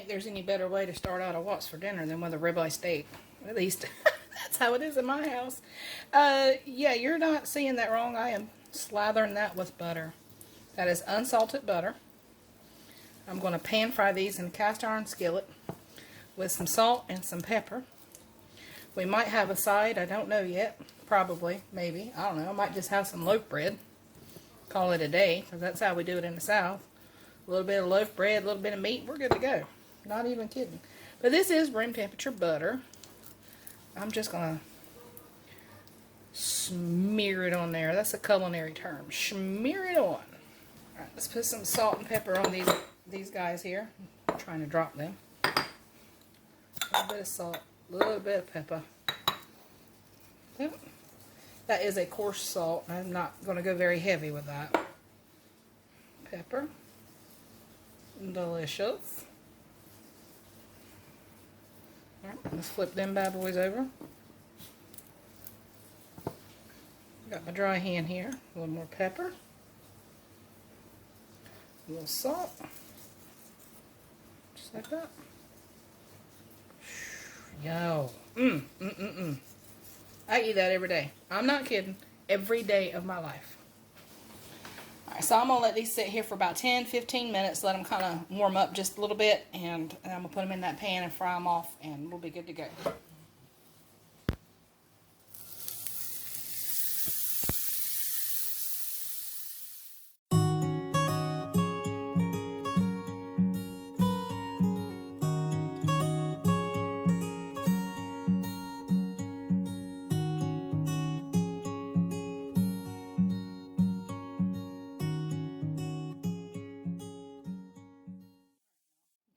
think there's any better way to start out a what's for dinner than with a ribeye steak. At least that's how it is in my house. Yeah, you're not seeing that wrong. I am slathering that with butter. That is unsalted butter. I'm going to pan fry these in a cast iron skillet with some salt and some pepper. We might have a side, I don't know yet. Probably, maybe, I don't know. I might just have some loaf bread. Call it a day, because that's how we do it in the South. A little bit of loaf bread, a little bit of meat, we're good to go. Not even kidding. But this is room temperature butter. I'm just going to smear it on there. That's a culinary term. Smear it on. Alright, let's put some salt and pepper on these guys here. I'm trying to drop them. A little bit of salt, a little bit of pepper. Yep. That is a coarse salt. I'm not going to go very heavy with that. Pepper. Delicious. Alright, let's flip them bad boys over. Got my dry hand here. A little more pepper. A little salt. Just like that. Yo. I eat that every day. I'm not kidding. Every day of my life. Alright, so I'm going to let these sit here for about 10-15 minutes. Let them kind of warm up just a little bit. And I'm going to put them in that pan and fry them off. And we'll be good to go.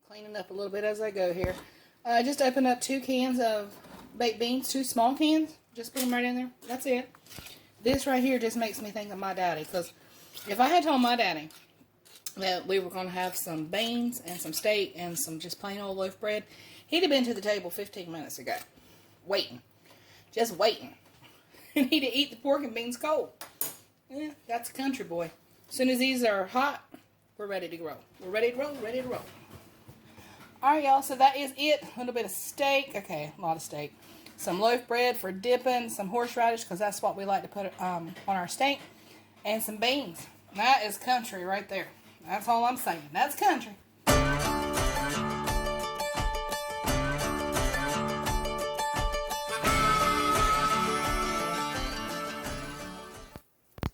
Cleaning up a little bit as I go here. I just opened up 2 cans of baked beans, 2 small cans. Just put them right in there. That's it. This right here just makes me think of my daddy. Because if I had told my daddy that we were going to have some beans and some steak and some just plain old loaf bread, he'd have been to the table 15 minutes ago. Waiting. Just waiting. And he'd eat the pork and beans cold. Yeah, that's a country boy. As soon as these are hot, we're ready to roll. We're ready to roll, ready to roll. Alright, y'all, so that is it. A little bit of steak. Okay, a lot of steak. Some loaf bread for dipping. Some horseradish, because that's what we like to put on our steak. And some beans. That is country right there. That's all I'm saying. That's country.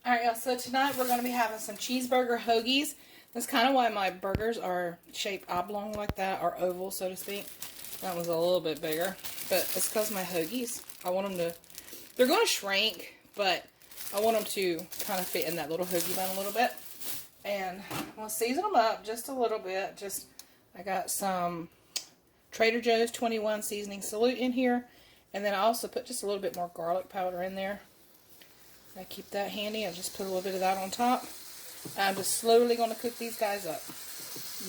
Alright, y'all, so tonight we're going to be having some cheeseburger hoagies. That's kind of why my burgers are shaped oblong like that, or oval, so to speak. That was a little bit bigger, but it's because my hoagies, I want them to, they're going to shrink, but I want them to kind of fit in that little hoagie bun a little bit. And we'll season them up just a little bit. I got some Trader Joe's 21 seasoning salute in here, and then I also put just a little bit more garlic powder in there. I keep that handy. I just put a little bit of that on top. I'm just slowly going to cook these guys up.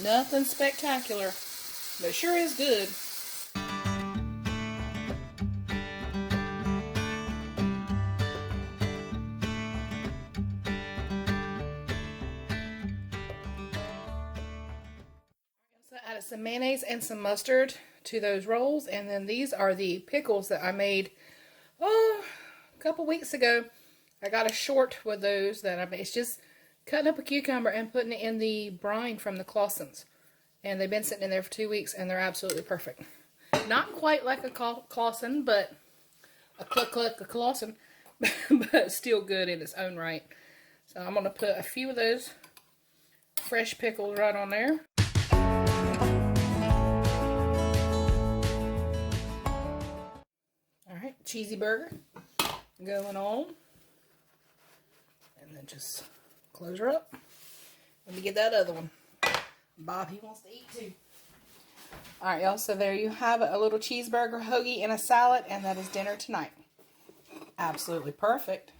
Nothing spectacular, but it sure is good. So I added some mayonnaise and some mustard to those rolls, and then these are the pickles that I made a couple weeks ago. I got a short with those that I made. It's just cutting up a cucumber and putting it in the brine from the Clausens. And they've been sitting in there for 2 weeks, and they're absolutely perfect. Not quite like a Clausen, but a Clausen, but still good in its own right. So I'm going to put a few of those fresh pickles right on there. Alright, cheesy burger going on. And then just close her up. Let me get that other one. Bob, he wants to eat too. Alright, y'all, so there you have it. A little cheeseburger hoagie and a salad, and that is dinner tonight. Absolutely perfect.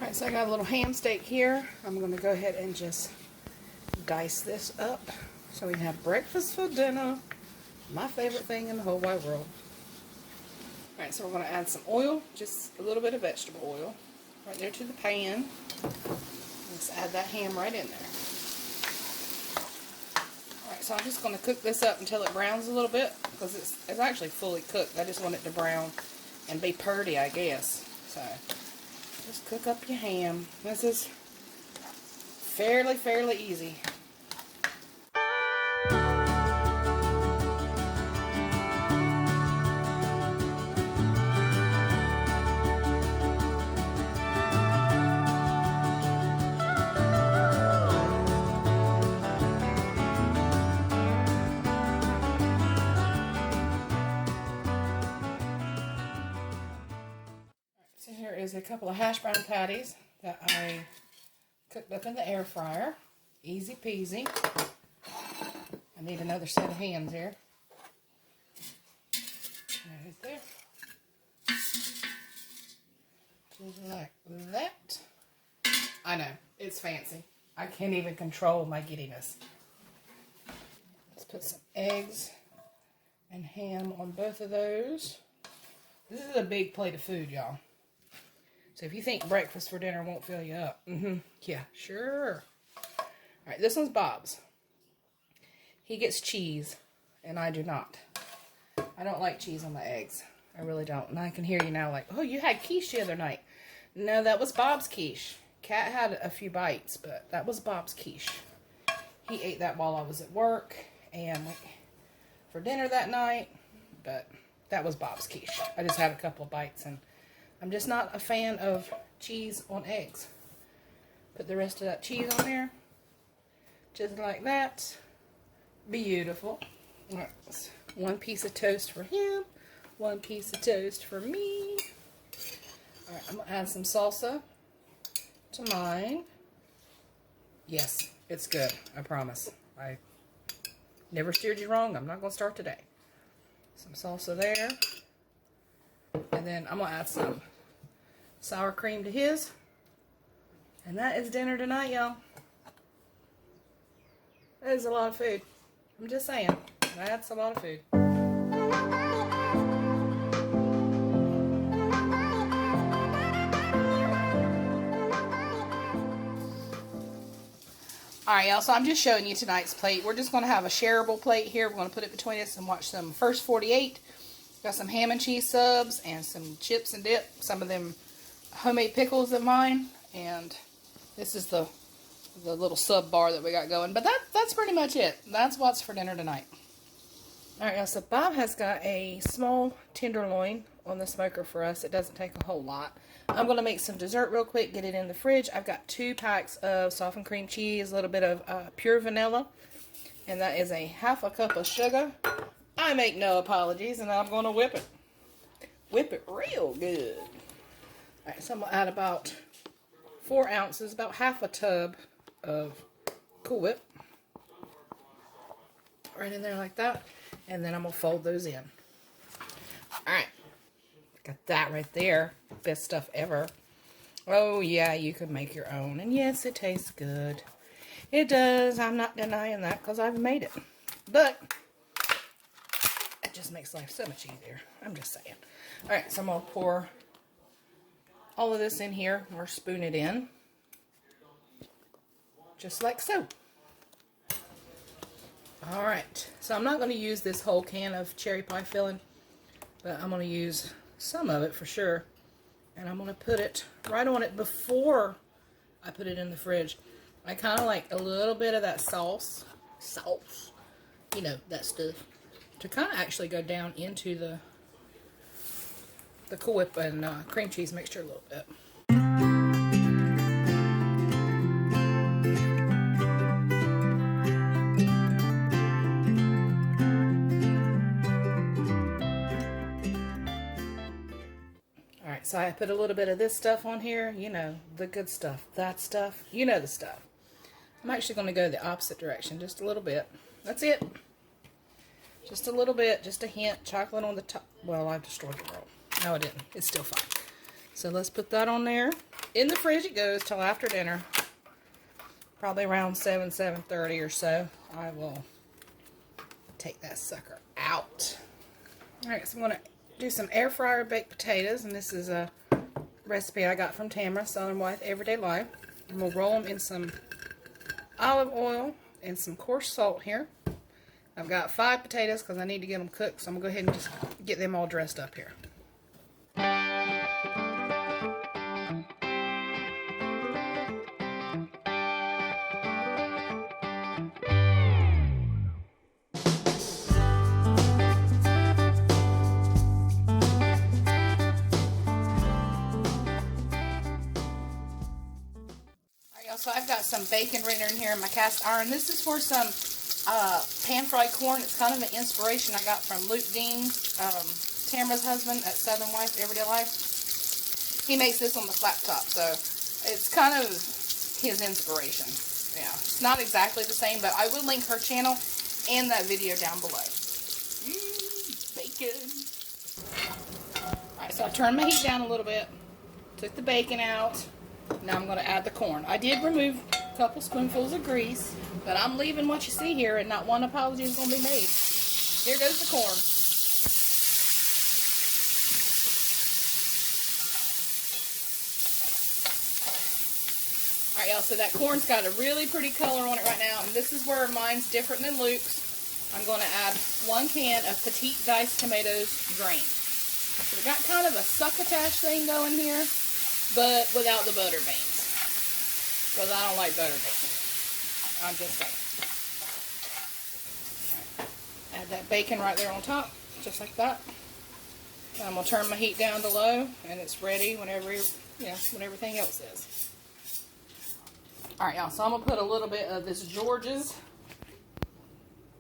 Alright, so I got a little ham steak here. I'm going to go ahead and just dice this up so we can have breakfast for dinner. My favorite thing in the whole wide world. Alright, so we're going to add some oil, just a little bit of vegetable oil, right there to the pan. Let's add that ham right in there. Alright, so I'm just going to cook this up until it browns a little bit, because it's actually fully cooked. I just want it to brown and be purty, I guess. So, just cook up your ham. This is fairly easy. So here is a couple of hash brown patties that I cooked up in the air fryer. Easy peasy. I need another set of hands here. Right there. Just like that. I know, it's fancy. I can't even control my giddiness. Let's put some eggs and ham on both of those. This is a big plate of food, y'all. So if you think breakfast for dinner won't fill you up, yeah, sure. Alright, this one's Bob's. He gets cheese, and I do not. I don't like cheese on my eggs. I really don't. And I can hear you now like, oh, you had quiche the other night. No, that was Bob's quiche. Cat had a few bites, but that was Bob's quiche. He ate that while I was at work and for dinner that night, but that was Bob's quiche. I just had a couple of bites, and I'm just not a fan of cheese on eggs. Put the rest of that cheese on there. Just like that. Beautiful. Right. One piece of toast for him. One piece of toast for me. Alright, I'm going to add some salsa to mine. Yes, it's good. I promise. I never steered you wrong. I'm not going to start today. Some salsa there. And then I'm going to add some sour cream to his. And that is dinner tonight, y'all. That is a lot of food. I'm just saying. That's a lot of food. Alright, y'all, so I'm just showing you tonight's plate. We're just going to have a shareable plate here. We're going to put it between us and watch some First 48. Got some ham and cheese subs and some chips and dip. Some of them homemade pickles of mine. And this is the little sub bar that we got going. But that's pretty much it. That's what's for dinner tonight. Alright, y'all, so Bob has got a small tenderloin on the smoker for us. It doesn't take a whole lot. I'm going to make some dessert real quick, get it in the fridge. I've got 2 packs of softened cream cheese, a little bit of pure vanilla, and that is a ½ a cup of sugar. I make no apologies, and I'm going to whip it. Whip it real good. Alright, so I'm going to add about 4 ounces, about ½ a tub of Cool Whip. Right in there like that. And then I'm going to fold those in. Alright. Got that right there. Best stuff ever. Oh, yeah, you could make your own. And yes, it tastes good. It does. I'm not denying that because I've made it. But it just makes life so much easier. I'm just saying. Alright, so I'm going to pour all of this in here or spoon it in. Just like so. Alright, so I'm not going to use this whole can of cherry pie filling, but I'm going to use some of it for sure. And I'm going to put it right on it before I put it in the fridge. I kind of like a little bit of that sauce, you know, that stuff, to kind of actually go down into the Cool Whip and cream cheese mixture a little bit. So I put a little bit of this stuff on here, you know, the good stuff, that stuff, you know the stuff. I'm actually going to go the opposite direction, just a little bit. That's it. Just a little bit, just a hint, chocolate on the top. Well, I destroyed the roll. No, I didn't. It's still fine. So let's put that on there. In the fridge it goes till after dinner. Probably around 7:30 or so. I will take that sucker out. Alright, so I'm going to do some air fryer baked potatoes, and this is a recipe I got from Tamara, Southern Wife Everyday Life. And we'll roll them in some olive oil and some coarse salt here. I've got 5 potatoes because I need to get them cooked, so I'm going to go ahead and just get them all dressed up here. So I've got some bacon right in here in my cast iron. This is for some pan-fried corn. It's kind of an inspiration I got from Luke Dean, Tamara's husband at Southern Wife Everyday Life. He makes this on the flat top, so it's kind of his inspiration. Yeah, it's not exactly the same, but I will link her channel and that video down below. Bacon. Alright, so I turned my heat down a little bit. Took the bacon out. Now I'm going to add the corn. I did remove a couple spoonfuls of grease, but I'm leaving what you see here, and not one apology is going to be made. Here goes the corn. Alright, y'all, so that corn's got a really pretty color on it right now, and this is where mine's different than Luke's. I'm going to add 1 can of petite diced tomatoes drained. So we got kind of a succotash thing going here, but without the butter beans. Because I don't like butter beans. I'm just saying. Right. Add that bacon right there on top, just like that. And I'm going to turn my heat down to low, and it's ready whenever, when everything else is. Alright, y'all, so I'm going to put a little bit of this George's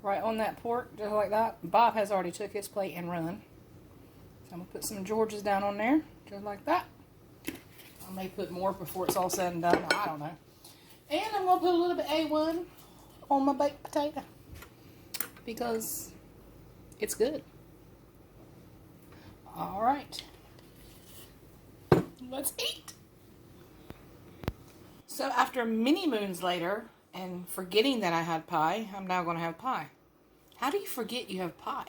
right on that pork, just like that. Bob has already took his plate and run. So I'm going to put some George's down on there, just like that. I may put more before it's all said and done. I don't know. And I'm going to put a little bit A1 on my baked potato. Because it's good. Alright. Let's eat. So after many moons later, and forgetting that I had pie, I'm now going to have pie. How do you forget you have pie?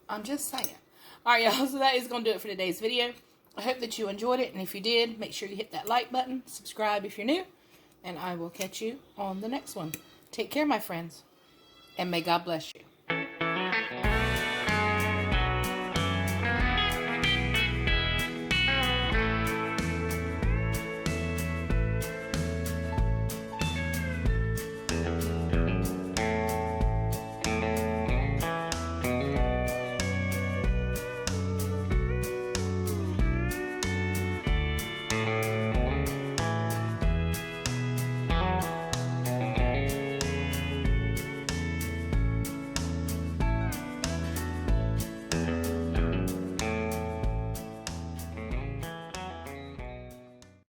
I'm just saying. Alright, y'all. So that is going to do it for today's video. I hope that you enjoyed it, and if you did, make sure you hit that like button, subscribe if you're new, and I will catch you on the next one. Take care, my friends, and may God bless you.